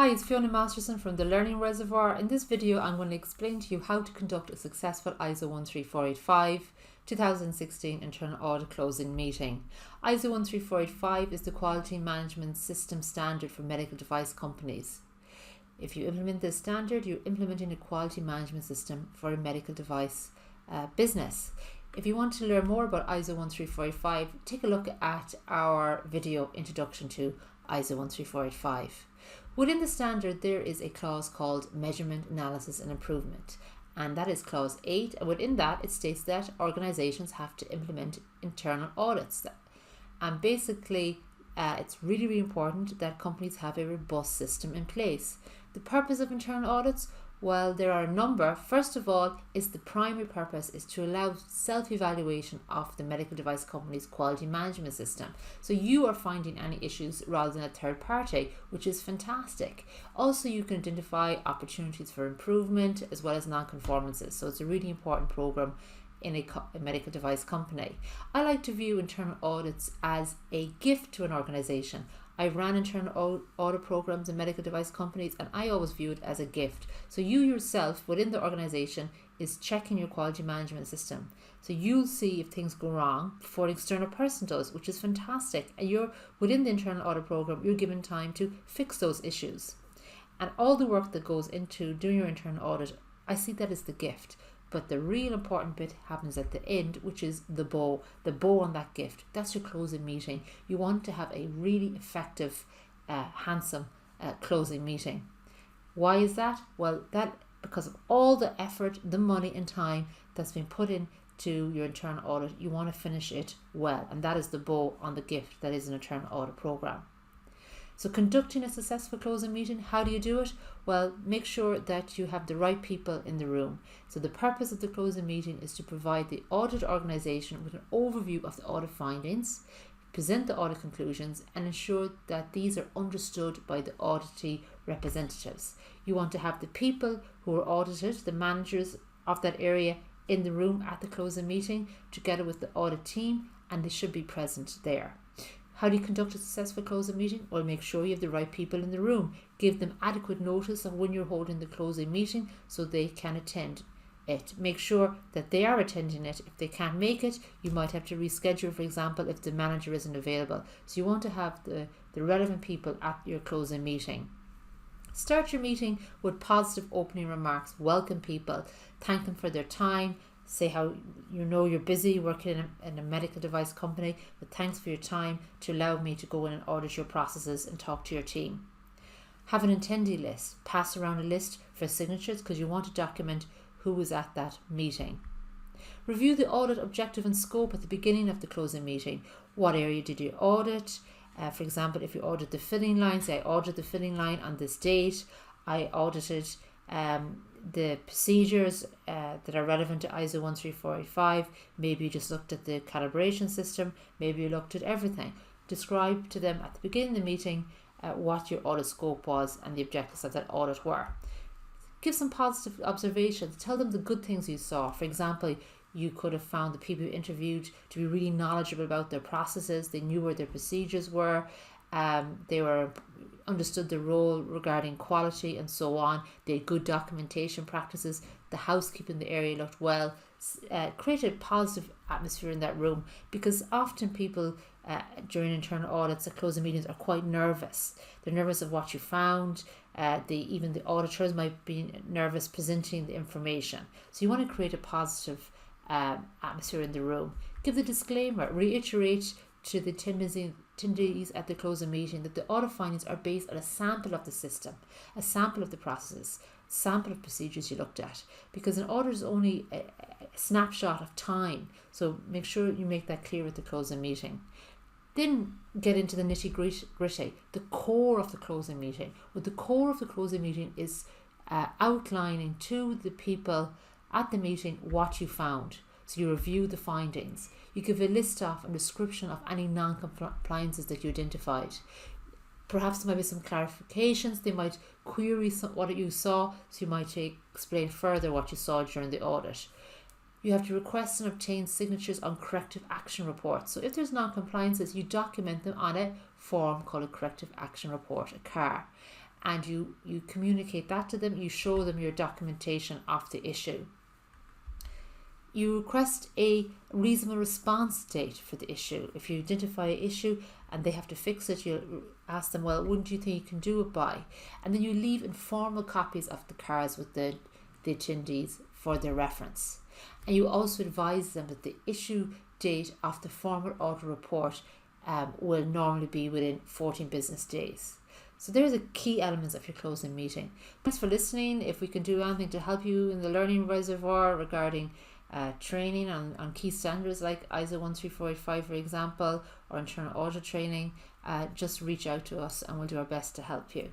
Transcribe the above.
Hi, it's Fiona Masterson from the Learning Reservoir. In this video, I'm going to explain to you how to conduct a successful ISO 13485 2016 Internal Audit Closing Meeting. ISO 13485 is the quality management system standard for medical device companies. If you implement this standard, you're implementing a quality management system for a medical device business. If you want to learn more about ISO 13485, take a look at our video introduction to ISO 13485. Within the standard, there is a clause called Measurement, Analysis and Improvement, and that is clause 8, and within that it states that organizations have to implement internal audits. And basically it's really important that companies have a robust system in place. The purpose of internal audits, well, there are a number. First of all, the primary purpose is to allow self-evaluation of the medical device company's quality management system. So you are finding any issues rather than a third party, which is fantastic. Also, you can identify opportunities for improvement as well as non-conformances. So it's a really important program in a medical device company. I like to view internal audits as a gift to an organization. I ran internal audit programs in medical device companies, and I always view it as a gift. So you yourself within the organization is checking your quality management system. So you'll see if things go wrong before an external person does, which is fantastic. And you're within the internal audit program, you're given time to fix those issues. And all the work that goes into doing your internal audit, I see that as the gift. But the real important bit happens at the end, which is the bow on that gift. That's your closing meeting. You want to have a really effective, handsome closing meeting. Why is that? Well, that because of all the effort, the money and time that's been put into your internal audit, you want to finish it well. And that is the bow on the gift that is an internal audit program. So conducting a successful closing meeting, how do you do it? Well, make sure that you have the right people in the room. So the purpose of the closing meeting is to provide the audit organisation with an overview of the audit findings, present the audit conclusions, and ensure that these are understood by the auditee representatives. You want to have the people who are audited, the managers of that area, in the room at the closing meeting together with the audit team, and they should be present there. How do you conduct a successful closing meeting? Well, make sure you have the right people in the room. Give them adequate notice of when you're holding the closing meeting so they can attend it. Make sure that they are attending it. If they can't make it, you might have to reschedule, for example, if the manager isn't available. So you want to have the relevant people at your closing meeting. Start your meeting with positive opening remarks. Welcome people. Thank them for their time. Say how you're busy working in a medical device company, but thanks for your time to allow me to go in and audit your processes and talk to your team. Have an attendee list. Pass around a list for signatures because you want to document who was at that meeting. Review the audit objective and scope at the beginning of the closing meeting. What area did you audit? For example, if you audit the filling line, say I audited the filling line on this date. I audited the procedures that are relevant to ISO 13485. Maybe you just looked at the calibration system. Maybe you looked at everything. Describe to them at the beginning of the meeting what your audit scope was and the objectives of that audit were. Give some positive observations. Tell them the good things you saw. For example, you could have found the people you interviewed to be really knowledgeable about their processes. They knew where their procedures were. They understood the role regarding quality and so on. They had good documentation practices. The housekeeping in the area looked well. Created a positive atmosphere in that room, because often people during internal audits at closing meetings are quite nervous. They're nervous of what you found. Even the auditors might be nervous presenting the information. So you want to create a positive atmosphere in the room. Give the disclaimer. Reiterate to the attendees at the closing meeting that the audit findings are based on a sample of the system, a sample of the processes, sample of procedures you looked at, because an audit is only a snapshot of time. So make sure you make that clear at the closing meeting. Then get into the nitty gritty, the core of the closing meeting. Well, the core of the closing meeting is outlining to the people at the meeting what you found. So you review the findings. You give a list of and description of any non-compliances that you identified. Perhaps there might be some clarifications. They might query what you saw, so you might explain further what you saw during the audit. You have to request and obtain signatures on corrective action reports. So if there's non-compliances, you document them on a form called a corrective action report, a CAR. and you communicate that to them. You show them your documentation of the issue. You request a reasonable response date for the issue. If you identify an issue and they have to fix it, you'll ask them, well, when do you think you can do it by? And then you leave informal copies of the cards with the attendees for their reference. And you also advise them that the issue date of the formal audit report will normally be within 14 business days. So there's the key elements of your closing meeting. Thanks for listening. If we can do anything to help you in the learning reservoir regarding training on key standards like ISO 13485, for example, or internal audit training, just reach out to us and we'll do our best to help you.